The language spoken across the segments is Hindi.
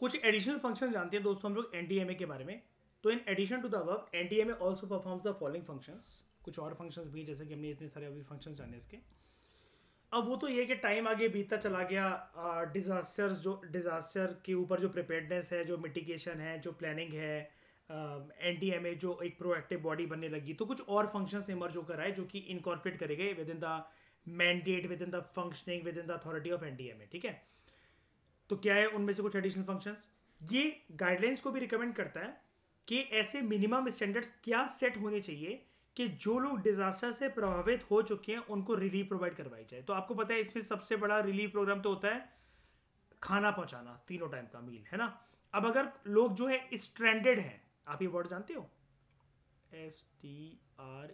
कुछ एडिशनल फंक्शन जानते हैं दोस्तों हम लोग एनडीएमए के बारे में। तो in addition to the above NDMA also performs the following functions. कुछ और फंक्शंस भी, जैसे कि हमने इतने सारे अभी फंक्शंस जाने इसके। अब वो तो ये कि टाइम आगे बीतता चला गया, डिजास्टर के ऊपर जो प्रिपेयर्डनेस है, जो मिटिगेशन है, जो प्लानिंग है, एनडीएमए जो एक प्रोएक्टिव बॉडी बनने लगी, तो कुछ और फंक्शंस इमर्ज होकर आए जो कि इनकॉर्पोरेट करेंगे with in the mandate, with in the functioning, with in the authority of NDMA. ठीक है, तो क्या है उनमें से कुछ एडिशनल फंक्शंस। ये गाइडलाइंस को भी रिकमेंड करता है कि ऐसे मिनिमम स्टैंडर्ड्स क्या सेट होने चाहिए कि जो लोग डिजास्टर से प्रभावित हो चुके हैं उनको रिलीफ प्रोवाइड करवाई जाए। तो आपको पता है इसमें सबसे बड़ा रिलीफ प्रोग्राम तो होता है खाना पहुंचाना, तीनों टाइम का मील, है ना। अब अगर लोग जो है स्ट्रैंडेड हैं, आप ये वर्ड जानते हो, STRANDED,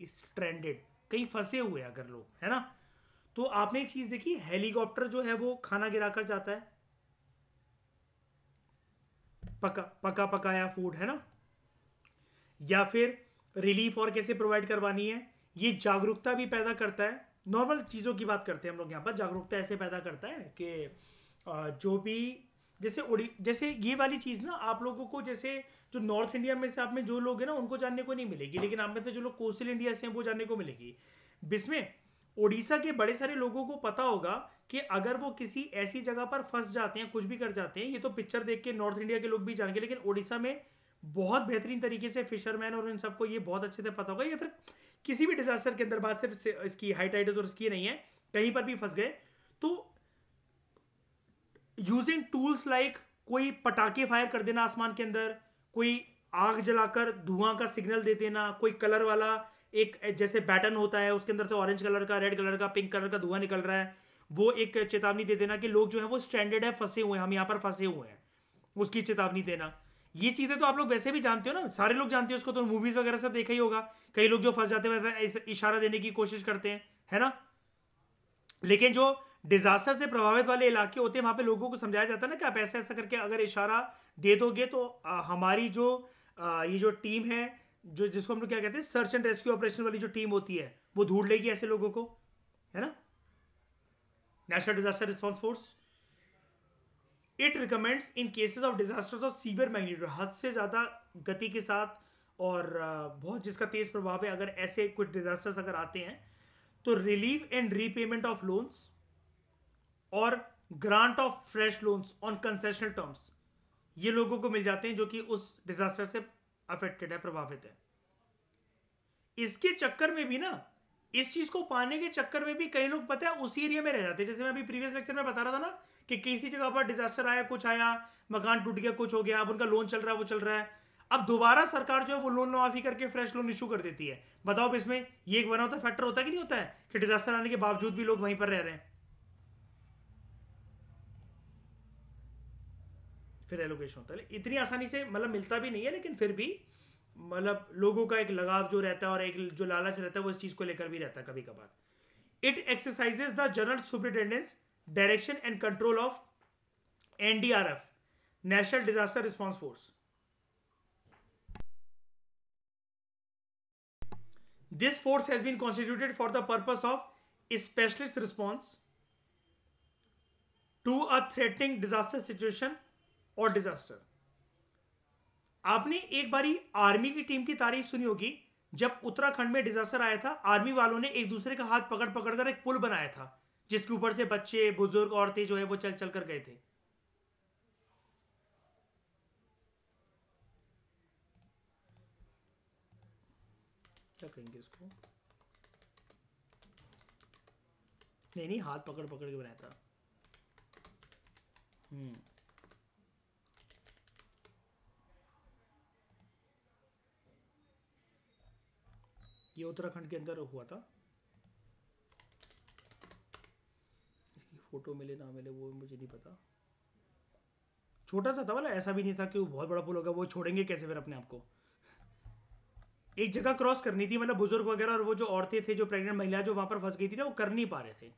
स्ट्रैंडेड, कहीं फंसे हुए अगर लोग, है ना। तो आपने एक चीज देखी, हेलीकॉप्टर जो है वो खाना गिराकर जाता है, पका पकाया फूड, है ना। या फिर रिलीफ और कैसे प्रोवाइड करवानी है, ये जागरूकता भी पैदा करता है। नॉर्मल चीज़ों की बात करते हैं हम लोग यहाँ पर, जागरूकता ऐसे पैदा करता है कि जो भी, जैसे ये वाली चीज़ ना आप लोगों को, जैसे जो नॉर्थ इंडिया में से आप में जो लोग हैं ना उनको जानने को नहीं मिलेगी, लेकिन आप में से जो लोग कोस्टल इंडिया से हैं वो जानने को मिलेगी। जिसमें उड़ीसा के बड़े सारे लोगों को पता होगा कि अगर वो किसी ऐसी जगह पर फंस जाते हैं, कुछ भी कर जाते हैं, ये तो पिक्चर देख के नॉर्थ इंडिया के लोग भी जान गए, लेकिन उड़ीसा में बहुत बेहतरीन तरीके से फिशरमैन और इन सबको ये बहुत अच्छे से पता होगा, या फिर किसी भी डिजास्टर के अंदर, बात सिर्फ इसकी हाई टाइड और इसकी नहीं है, कहीं पर भी फंस गए तो यूजिंग टूल्स लाइक कोई पटाखे फायर कर देना आसमान के अंदर, कोई आग जलाकर धुआं का सिग्नल दे देना, कोई कलर वाला एक जैसे बैटन होता है उसके अंदर से ऑरेंज कलर का, रेड कलर का, पिंक कलर का धुआं निकल रहा है, वो एक चेतावनी दे देना कि लोग जो है वो स्ट्रैंडेड है, फंसे हुए हैं, हम यहाँ पर फंसे हुए हैं, उसकी चेतावनी देना। ये चीजें तो आप लोग वैसे भी जानते हो ना, सारे लोग जानते हो उसको, तो मूवीज वगैरह से देखा ही होगा। कई लोग जो फंस जाते हैं इशारा देने की कोशिश करते हैं, है ना। लेकिन जो डिजास्टर से प्रभावित वाले इलाके होते हैं वहां पे लोगों को समझाया जाता है ना कि आप ऐसा ऐसा करके अगर इशारा दे दोगे तो हमारी जो ये जो टीम है, जो जिसको हम लोग क्या कहते हैं, सर्च एंड रेस्क्यू ऑपरेशन वाली जो टीम होती है, वो ढूंढ लेगी ऐसे लोगों को, है ना। National disaster response force, it recommends in cases of disasters of severe magnitude, हद से ज़्यादा गति के साथ और बहुत जिसका तेज प्रभाव है, अगर ऐसे कुछ डिजास्टर्स अगर आते हैं तो relief and repayment of loans और grant of fresh loans on concessional terms ये लोगों को मिल जाते हैं जो कि उस डिजास्टर से अफेक्टेड है, प्रभावित है। इसके चक्कर में भी ना, इस चीज को पाने के चक्कर में भी कई लोग पता है उसी एरिया में रह जाते हैं। जैसे मैं अभी प्रीवियस लेक्चर में बता रहा था ना कि किसी जगह पर डिजास्टर आया, कुछ आया, मकान टूट गया, कुछ हो गया, अब उनका लोन चल रहा है, वो चल रहा है, अब दोबारा सरकार जो है वो लोन माफी करके फ्रेश लोन इशू कर देती है। बताओ इसमें ये एक बना होता फैक्टर होता है कि नहीं होता है कि डिजास्टर आने के बावजूद भी लोग वहीं पर रह रहे हैं, फिर एलोकेशन होता है। इतनी आसानी से मतलब मिलता भी नहीं है, लेकिन फिर भी मतलब लोगों का एक लगाव जो रहता है और एक जो लालच रहता है वो इस चीज को लेकर भी रहता है कभी कभार। It exercises the general superintendence, direction and control of NDRF, national disaster response force. This force has been constituted for the purpose of specialist response to a threatening disaster situation और डिजास्टर। आपने एक बारी आर्मी की टीम की तारीफ सुनी होगी, जब उत्तराखंड में डिजास्टर आया था, आर्मी वालों ने एक दूसरे का हाथ पकड़ पकड़ कर एक पुल बनाया था जिसके ऊपर से बच्चे, बुजुर्ग, औरतें जो है वो चल चल कर गए थे। क्या कहेंगे इसको, नहीं नहीं, हाथ पकड़ पकड़ के बनाया था। ये उत्तराखंड के अंदर हुआ था। इसकी फोटो मिले ना मिले वो मुझे नहीं पता, छोटा सा था वाला, ऐसा भी नहीं था कि वो बहुत बड़ा पुल होगा, वो छोड़ेंगे कैसे फिर अपने आप को। एक जगह क्रॉस करनी थी, मतलब बुजुर्ग वगैरह और वो जो औरतें थे, जो प्रेग्नेंट महिला जो वहां पर फंस गई थी ना, वो कर नहीं पा रहे थे।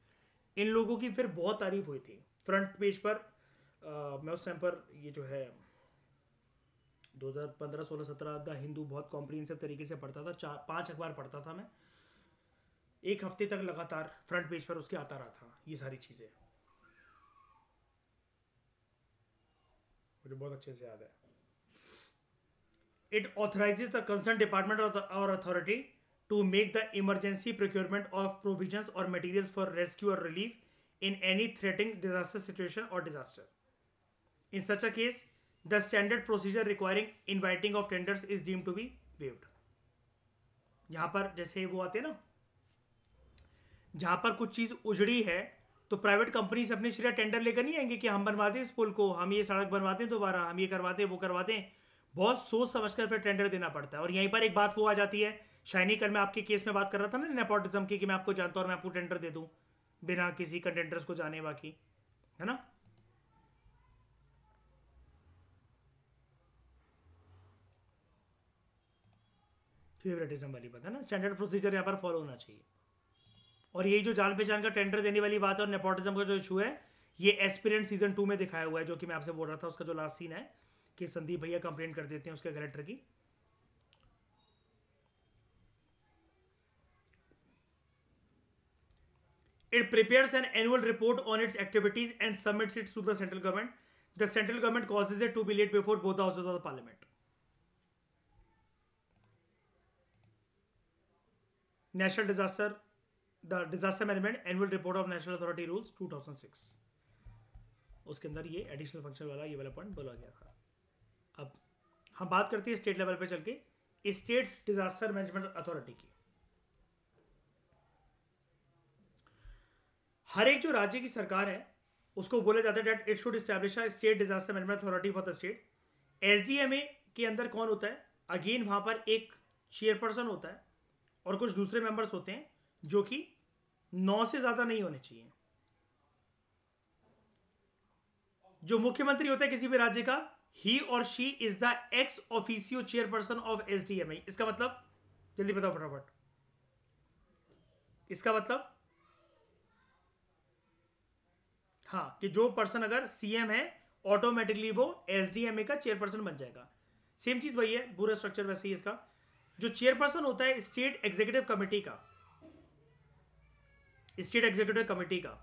इन लोगों की फिर बहुत तारीफ हुई थी फ्रंट पेज पर। मैं उस टाइम पर ये जो है 2015 16 17 द हिंदू बहुत कॉम्प्रिहेंसिव तरीके से पढ़ता था, 4 5 अखबार पढ़ता था मैं, एक हफ्ते तक लगातार फ्रंट पेज पर उसके आता रहा था ये सारी चीज़ें। मुझे बहुत अच्छे से याद है. It authorizes the concerned department or authority to make the emergency procurement of provisions or materials for rescue or relief in any threatening disaster situation or disaster. In such a case, the standard procedure requiring inviting of tenders is deemed to be waived. यहाँ पर जैसे वो आते हैं ना, जहाँ पर कुछ चीज़ उजड़ी है तो प्राइवेट कंपनी से अपने श्रेय टेंडर लेकर नहीं आएंगे कि हम बनवाते हैं इस पुल को, हम ये सड़क बनवाते हैं दोबारा, हम ये करवाते हैं वो करवाते हैं. बहुत सोच समझकर फिर टेंडर देना पड़ता है. और यहीं पर एक बात वो आ जाती है, शाइनी कल मैं आपके केस में बात कर रहा था ना नेपोटिज्म की, कि मैं आपको जानता हूँ और मैं आपको टेंडर दे दूँ बिना किसी कंटेंडर्स को जाने, बाकी है ना. फेवरेटिज्म वाली बात है ना. स्टैंडर्ड प्रोसीजर यहाँ पर फॉलो होना चाहिए. और यही जो जान पहचान का टेंडर देने वाली बात है और नेपोटिज्म का जो इशू है, ये एस्पिरेंट सीजन 2 में दिखाया हुआ है, जो कि मैं आपसे बोल रहा था. उसका जो लास्ट सीन है कि संदीप भैया कंप्लेंट कर देते हैं उसके कैरेक्टर की. It prepares an annual report on its activities and submits it to the central government. The central government causes it to be laid before both the houses of the parliament. National Disaster, the Disaster Management Annual Report of National Authority Rules 2006. उसके अंदर ये एडिशनल फंक्शन वाला ये वाला पॉइंट बोला गया था. अब हम बात करते हैं स्टेट लेवल पे चल के स्टेट डिजास्टर मैनेजमेंट अथॉरिटी की. हर एक जो राज्य की सरकार है उसको बोला जाता है that it should establish a state disaster management authority for the state. SDMA के अंदर कौन होता है? अगेन वहां पर एक चेयरपर्सन होता है और कुछ दूसरे मेंबर्स होते हैं जो कि 9 से ज्यादा नहीं होने चाहिए. जो मुख्यमंत्री होता है किसी भी राज्य का, ही और she is the ex officio chairperson of SDMA. इसका मतलब जल्दी बताओ फटाफट. इसका मतलब हाँ, कि जो पर्सन अगर सीएम है ऑटोमेटिकली वो एसडीएमए का चेयरपर्सन बन जाएगा. सेम चीज वही है, पूरा स्ट्रक्चर वैसे ही. इसका जो चेयरपर्सन होता है स्टेट एग्जीक्यूटिव कमेटी का, स्टेट एग्जीक्यूटिव कमेटी का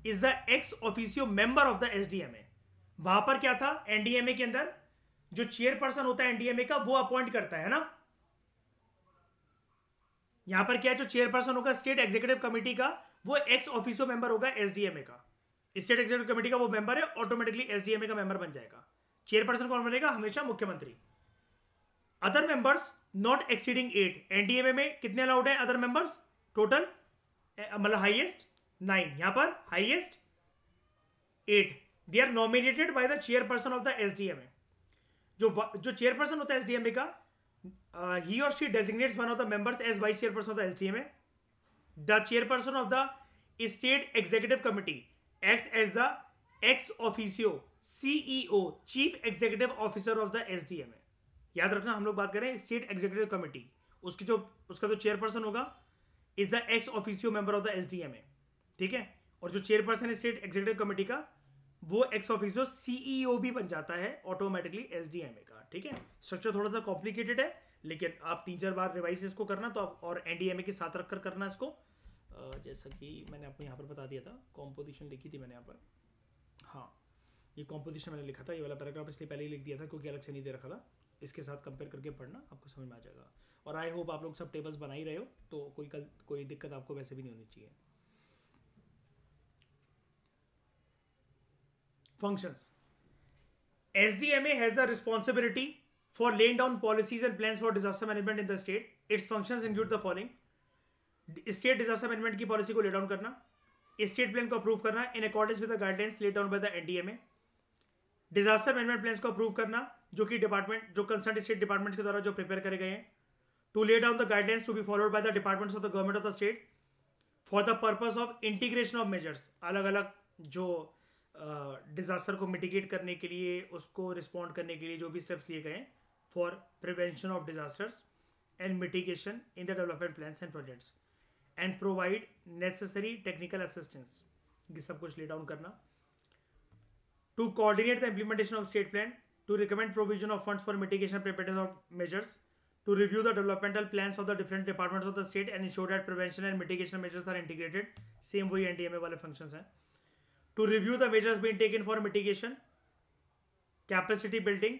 is the ex officio member of the SDMA. वहां पर क्या था एनडीएमए के अंदर, जो चेयरपर्सन होता है एनडीएमए का वो अपॉइंट करता है ना. यहां पर क्या है, जो चेयरपर्सन होगा स्टेट एग्जीक्यूटिव कमेटी का वो एक्स ऑफिसियो मेंबर होगा एसडीएमए का. स्टेट एग्जीक्यूटिव कमेटी का वो मेंबर है, ऑटोमेटिकली एसडीएमए का मेंबर बन जाएगा. चेयरपर्सन कौन बनेगा? हमेशा मुख्यमंत्री. Other members not exceeding 8. NDMA में कितने अलाउड है अदर मेंबर्स? टोटल मतलब हाईएस्ट 9, यहां पर highest 8. They are nominated by the chairperson of the SDMA. जो चेयरपर्सन होता है एसडीएमए का, he or she designates one of the members as vice chairperson of the SDMA. The chairperson of the state executive committee acts as the ex officio CEO, chief executive officer of the SDMA. याद रखना हम लोग बात कर रहे हैं स्टेट एग्जीक्यूटिव कमेटी. उसका जो चेयरपर्सन होगा is the ex officio member of the SDMA. ठीक है. और जो चेयरपर्सन है स्टेट एग्जीक्यूटिव कमेटी का वो एक्स ऑफिसियो सीईओ भी बन जाता है ऑटोमेटिकली एसडीएमए का. ठीक है. स्ट्रक्चर थोड़ा सा कॉम्प्लिकेटेड है, लेकिन आप 3-4 बार रिवाइज इसको करना तो आप, और एनडीएमए के साथ रखकर करना इसको. जैसा कि मैंने आपको यहाँ पर बता दिया था, कॉम्पोजिशन लिखी थी मैंने यहाँ पर. हाँ, ये कॉम्पोजिशन मैंने लिखा था, ये वाला पैराग्राफ इसलिए पहले ही लिख दिया था क्योंकि अलग से नहीं दे रखा था. इसके साथ कंपेयर करके पढ़ना, आपको समझ में आ जाएगा. और आई होप आप लोग सब टेबल्स बना ही रहे हो, तो कोई दिक्कत आपको वैसे भी नहीं होनी चाहिए. Functions. SDMA has the responsibility for laying down policies and plans for disaster management in the state. Its functions include the following: state disaster management की पॉलिसी को ले डाउन करना, स्टेट प्लान को अप्रूव करना in accordance with the guidelines laid down by the NDMA, disaster management plans को अप्रूव करना जो कि डिपार्टमेंट, जो कंसर्न स्टेट डिपार्टमेंट के द्वारा जो प्रिपेयर करे गए हैं, to lay down the guidelines to be followed by the departments of the government of the state for the purpose of integration of measures. अलग अलग जो डिजास्टर को मिटिगेट करने के लिए, उसको रिस्पॉन्ड करने के लिए जो भी स्टेप्स लिए गए for prevention of disasters and mitigation in the development plans and projects and provide necessary technical assistance. ये सब कुछ ले डाउन करना. To coordinate the implementation of state plan, to recommend provision of funds for mitigation preparation of measures, to review the developmental plans of the different departments of the state and ensure that prevention and mitigation measures are integrated. Same वही NDMA वाले functions हैं. To review the measures being taken for mitigation capacity building,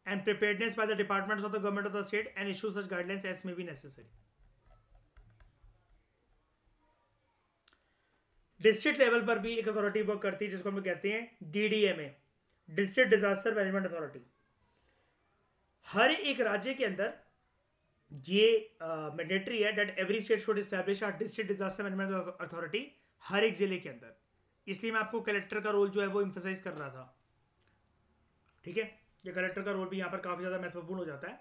and preparedness by the departments of the government of the state, and issue such guidelines as may be necessary. District level पर भी एक अथॉरिटी वर्क करती है जिसको हम कहते हैं DDMA, district disaster management authority. हर एक राज्य के अंदर ये मैंडेटरी है that every state should establish a district disaster management authority हर एक जिले के अंदर. इसलिए मैं आपको कलेक्टर का रोल जो है वो एम्फसाइज कर रहा था. ठीक है, ये कलेक्टर का रोल भी यहाँ पर काफी ज्यादा महत्वपूर्ण हो जाता है.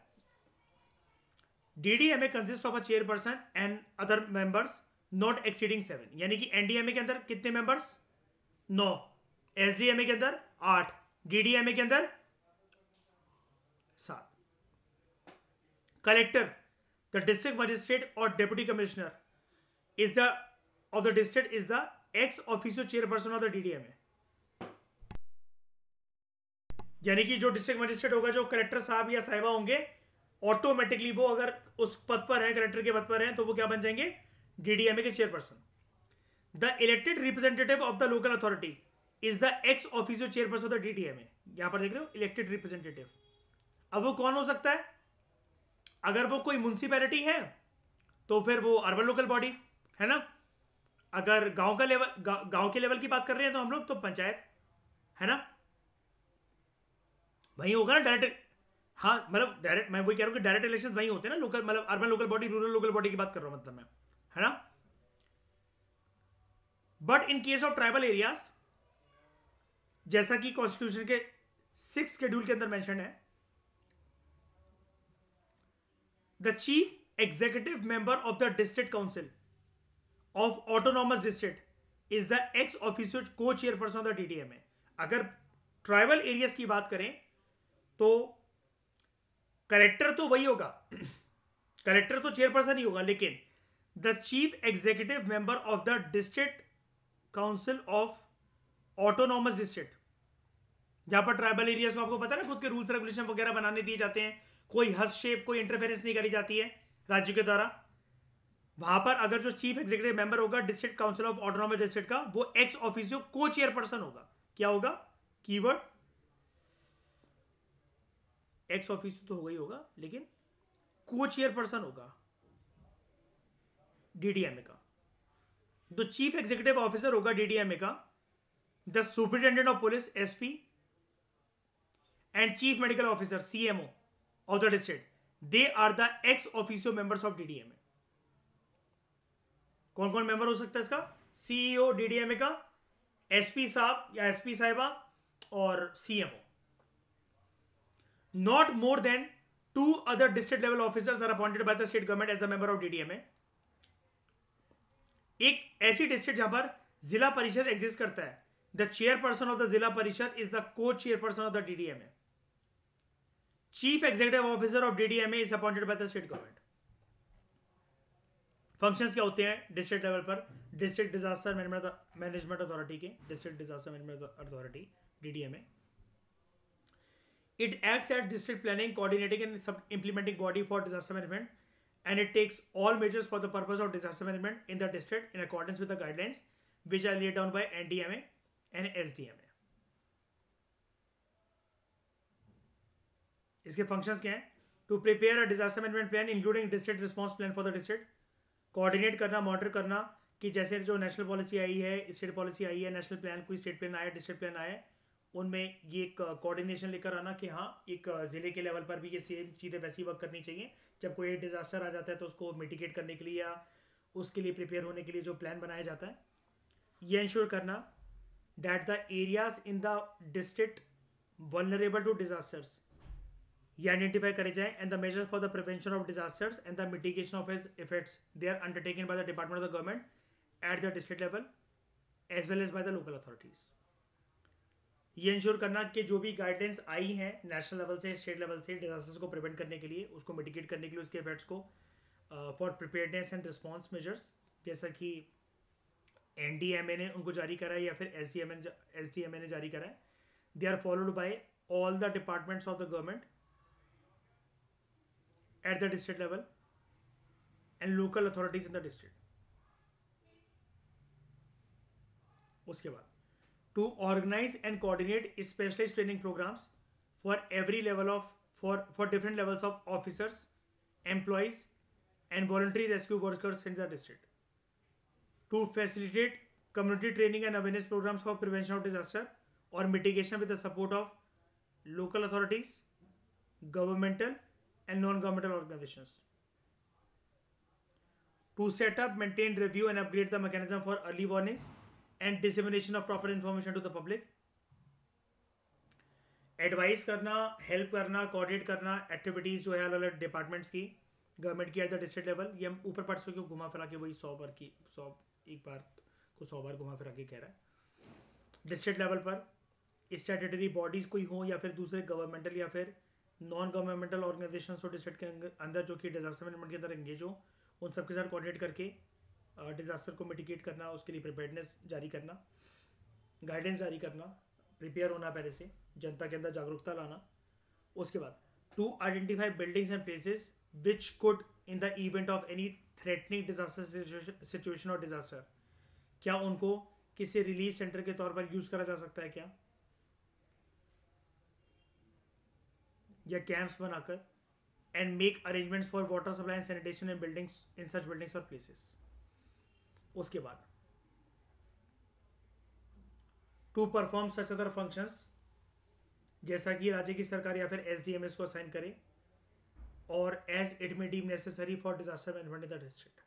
DDMA consist of a chairperson and other members not exceeding 7. यानी कि एनडीएमए के अंदर कितने मेंबर्स? 9. एसडीएमए के अंदर 8. डीडीएमए के अंदर 7. कलेक्टर, द डिस्ट्रिक्ट मजिस्ट्रेट और deputy commissioner is the of the district is the ex officio chairperson of the DDMA. यानी कि जो डिस्ट्रिक्ट मजिस्ट्रेट होगा, जो कलेक्टर साहब या साहिबा होंगे, ऑटोमेटिकली वो अगर उस पद पर है, कलेक्टर के पद पर हैं, तो वो क्या बन जाएंगे? डीडीएमए के chairperson. The elected representative of the local authority is the ex officio chairperson of the DDMA. यहां पर देख रहे हो इलेक्टेड रिप्रेजेंटेटिव. अब वो कौन हो सकता है? अगर वो कोई म्युनिसिपैलिटी है तो फिर वो अर्बन लोकल बॉडी है ना. अगर गांव का लेवल, गांव के लेवल की बात कर रहे हैं तो हम लोग तो पंचायत है ना, वही होगा ना डायरेक्ट. हाँ, मतलब डायरेक्ट, मैं वही कह रहा हूँ कि डायरेक्ट इलेक्शन वही होते हैं ना. लोकल मतलब urban local body, rural local body की बात कर रहा हूं मतलब मैं, है ना. But in case of tribal areas, जैसा कि कॉन्स्टिट्यूशन के 6 शेड्यूल के अंदर मेंशन है, the chief executive member of the district council of autonomous district is the ex officio को चेयरपर्सन ऑफ द डीडीएमए. अगर ट्राइबल एरियाज की बात करें तो कलेक्टर तो वही होगा, कलेक्टर तो चेयरपर्सन ही होगा, लेकिन the chief executive member of the district council of autonomous district, जहां पर ट्राइबल एरियाज को आपको पता है ना खुद के रूल्स रेगुलेशन वगैरह बनाने दिए जाते हैं, कोई हस्तक्षेप, कोई इंटरफेरेंस नहीं करी जाती है राज्य के द्वारा. वहां पर अगर जो चीफ एग्जीक्यूटिव मेंबर होगा district council of autonomous district का, वो एक्स ऑफिसियो को चेयरपर्सन होगा. क्या होगा? कीवर्ड एक्स ऑफिसियो तो होगा ही होगा, लेकिन को चेयरपर्सन होगा डीडीएमए का. तो चीफ एग्जीक्यूटिव ऑफिसर होगा डीडीएमए का the superintendent of police SP and chief medical officer CMO of the district. They are the ex officio members of DDMA. कौन कौन मेंबर हो सकता है इसका? सीईओ डीडीएमए का, एसपी साहब या एसपी साहिबा और CMO. Not more than 2 other district level officers are appointed by the state government as the member of DDMA. एक ऐसी डिस्ट्रिक्ट जहां पर जिला परिषद एग्जिस्ट करता है, द चेयरपर्सन ऑफ द जिला परिषद इज द को chairperson of the DDMA. Chief executive officer of DDMA is appointed by the state government. Functions क्या होते हैं डिस्ट्रिक्ट लेवल पर? डिस्ट्रिक्ट डिजास्टर मैनेजमेंट अथॉरिटी के, district disaster management authority DDMA. It acts as district planning, coordinating and implementing body for disaster management, and it takes all measures for the purpose of disaster management in the district in accordance with the guidelines which are laid down by NDMA and SDMA. इसके functions क्या हैं? To prepare a disaster management plan including district response plan for the district, coordinate करना, monitor करना कि जैसे जो national policy आई है, state policy आई है, national plan, कोई state plan आया, district plan आया, उनमें ये एक कोऑर्डिनेशन लेकर आना कि हाँ एक ज़िले के लेवल पर भी ये सेम चीज़ें वैसी वर्क करनी चाहिए. जब कोई डिज़ास्टर आ जाता है तो उसको मिटिगेट करने के लिए या उसके लिए प्रिपेयर होने के लिए जो प्लान बनाया जाता है, ये इंश्योर करना that the areas in the district vulnerable to disasters ये आइडेंटिफाई करे जाए, and the measure for the prevention of disasters and the mitigation of its effects they are undertaken by the department of the government at the district level as well as by the local authorities. ये इंश्योर करना कि जो भी गाइडलाइंस आई हैं नेशनल लेवल से, स्टेट लेवल से डिजास्टर्स को प्रिवेंट करने के लिए, उसको मिटिगेट करने के लिए, उसके इफेक्ट्स को for preparedness and response measures, जैसा कि एनडीएमए ने उनको जारी करा है या फिर एसडीएमए ने जारी करा है, they are followed by all the departments of the government at the district level and local authorities in the district. उसके बाद to organize and coordinate specialized training programs for every level of for different levels of officers, employees, and voluntary rescue workers in the district to facilitate community training and awareness programs for prevention of disaster or mitigation with the support of local authorities, governmental and non-governmental organizations. To set up, maintain, review and upgrade the mechanism for early warnings and dissemination of proper information to the public. Advice करना, हेल्प करना, कोऑर्डिनेट करना एक्टिविटीज़ जो है अलग अलग डिपार्टमेंट्स की, गवर्नमेंट की एट द डिस्ट्रिक्ट लेवल. ये हम ऊपर पढ़ सके घुमा फिरा के वही 100 एक बार को 100 बार घुमा फिरा के कह रहा है. डिस्ट्रिक्ट लेवल पर स्टैट्यूटरी बॉडीज़ कोई हो या फिर दूसरे गवर्नमेंटल या फिर नॉन गवर्नमेंटल ऑर्गेनाइजेशन हो डिस्ट्रिक्ट के अंदर जो कि डिजास्टर मैनेजमेंट के अंदर एंगेज हो, उन सबके साथ कोऑर्डिनेट करके डिजास्टर को मिटिगेट करना, उसके लिए प्रिपेयर्डनेस जारी करना, गाइडेंस जारी करना, प्रिपेयर होना पहले से, जनता के अंदर जागरूकता लाना. उसके बाद to identify buildings and places which could in the event of any threatening disaster situation और डिजास्टर, क्या उनको किसी रिलीज सेंटर के तौर पर यूज करा जा सकता है क्या, या कैंप्स बनाकर, and make arrangements for water supply and sanitation in buildings in such buildings और प्लेसेस. उसके बाद to perform such other functions, जैसा कि राज्य की सरकार या फिर एसडीएमएस को असाइन करे, और as it may deem necessary for disaster management in the district.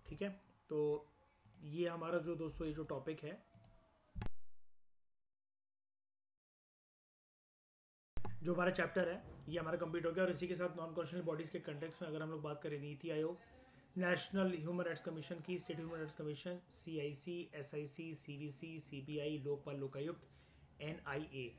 ठीक है, तो ये हमारा जो दोस्तों ये जो टॉपिक है, जो हमारा चैप्टर है, ये हमारा कंप्लीट हो गया. और इसी के साथ नॉन कॉन्स्टिट्यूशनल बॉडीज के कंटेक्स्ट में अगर हम लोग बात करें, NITI Aayog, national human rights commission की, state human rights commission, CIC, SIC, CVC, CBI, Lokpal, Lokayukta, NIA,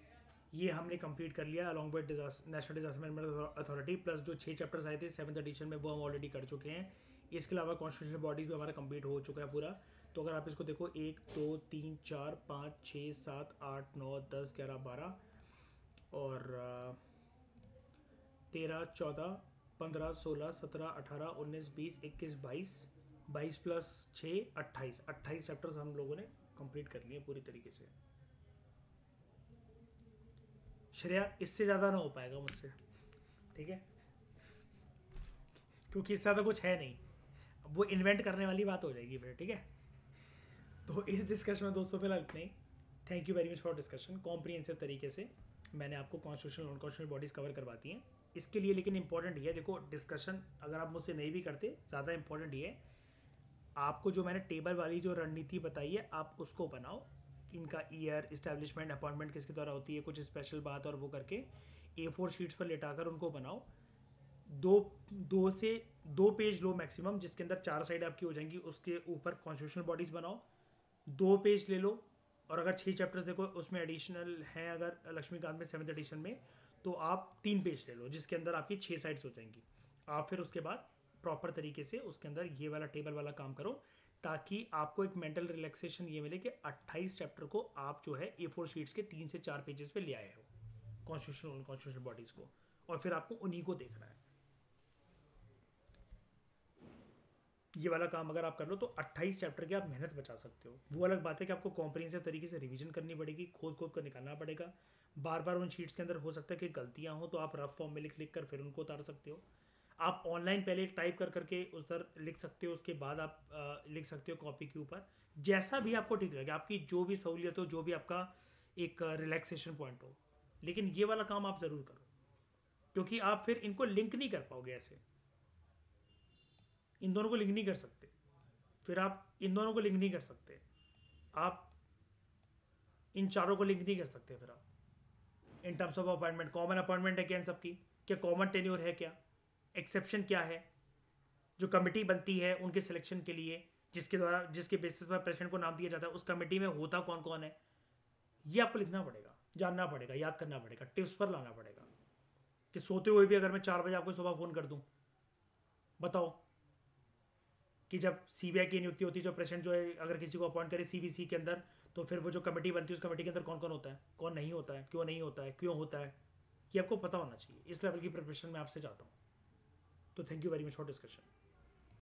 ये हमने कंप्लीट कर लिया along with national disaster management authority. Plus जो 6 चैप्टर्स आए थे 7th एडिशन में, वो हम ऑलरेडी कर चुके हैं. इसके अलावा कॉन्स्टिट्यूशनल बॉडीज भी हमारा कंप्लीट हो चुका है पूरा. तो अगर आप इसको देखो 1 2 3 4 5 6 7 8 9 10 11 12 और 13 14 15 16 17 18 19 20 21 22 प्लस 6 28 चैप्टर्स हम लोगों ने कंप्लीट कर लिए पूरी तरीके से. श्रेया, इससे ज़्यादा ना हो पाएगा मुझसे, ठीक है, क्योंकि इससे ज़्यादा कुछ है नहीं, वो इन्वेंट करने वाली बात हो जाएगी फिर. ठीक है, तो इस डिस्कशन में दोस्तों फिलहाल इतना ही. Thank you very much for discussion. Comprehensive तरीके से मैंने आपको constitutional non constitutional bodies cover करवाती हैं. इसके लिए लेकिन इंपॉर्टेंट ये है, देखो डिस्कशन अगर आप मुझसे नहीं भी करते, ज़्यादा इंपॉर्टेंट ये है आपको जो मैंने टेबल वाली जो रणनीति बताई है आप उसको बनाओ. इनका ईयर, इस्टेब्लिशमेंट, अपॉइंटमेंट किसके द्वारा होती है, कुछ स्पेशल बात और वो करके A4 शीट्स पर लेटाकर उनको बनाओ. दो पेज लो मैक्सिमम, जिसके अंदर 4 साइड आपकी हो जाएंगी. उसके ऊपर कॉन्स्टिट्यूशनल बॉडीज़ बनाओ, 2 पेज ले लो. और अगर 6 चैप्टर्स देखो उसमें एडिशनल हैं, अगर लक्ष्मीकांत में 7th एडिशन में, तो आप 3 पेज ले लो, जिसके अंदर आपकी 6 साइड्स हो जाएंगी. आप फिर उसके बाद प्रॉपर तरीके से उसके अंदर ये वाला टेबल वाला काम करो, ताकि आपको एक मेंटल रिलैक्सेशन ये मिले कि 28 चैप्टर को आप जो है A4 शीट्स के 3 से 4 पेजेस पे ले आए हो कॉन्स्टिट्यूशनल बॉडीज़ को, और फिर आपको उन्हीं को देखना है. ये वाला काम अगर आप कर लो तो 28 चैप्टर की आप मेहनत बचा सकते हो. वो अलग बात है कि आपको कॉम्प्रिहेंसिव तरीके से रिवीजन करनी पड़ेगी, खोद कर निकालना पड़ेगा. बार बार उन शीट्स के अंदर हो सकता है कि गलतियां हो, तो आप रफ फॉर्म में लिख कर फिर उनको उतार सकते हो. आप ऑनलाइन पहले टाइप करके उधर लिख सकते हो, उसके बाद आप लिख सकते हो कॉपी के ऊपर, जैसा भी आपको ठीक लगे, आपकी जो भी सहूलियत हो, जो भी आपका एक रिलैक्सेशन पॉइंट हो. लेकिन ये वाला काम आप ज़रूर करो, क्योंकि आप फिर इनको लिंक नहीं कर पाओगे. ऐसे इन दोनों को लिंक नहीं कर सकते, फिर आप इन दोनों को लिंक नहीं कर सकते, आप इन चारों को लिंक नहीं कर सकते. फिर आप in terms of appointment, common appointment है क्या इन सबकी, क्या कॉमन टेन्योर है, क्या एक्सेप्शन क्या है, जो कमेटी बनती है उनके सिलेक्शन के लिए, जिसके बेसिस पर प्रेसिडेंट को नाम दिया जाता है, उस कमेटी में होता कौन कौन है, ये आपको लिखना पड़ेगा, जानना पड़ेगा, याद करना पड़ेगा, टिप्स पर लाना पड़ेगा. कि सोते हुए भी अगर मैं 4 बजे आपको सुबह फ़ोन कर दूं, बताओ कि जब सीबीआई की नियुक्ति होती है, जो प्रेसिडेंट जो है अगर किसी को अपॉइंट करे सीवीसी के अंदर, तो फिर वो जो कमेटी बनती है उस कमेटी के अंदर कौन कौन होता है, कौन नहीं होता है, क्यों नहीं होता है, क्यों होता है, ये आपको पता होना चाहिए. इस लेवल की प्रिपरेशन मैं आपसे चाहता हूँ. तो thank you very much for discussion.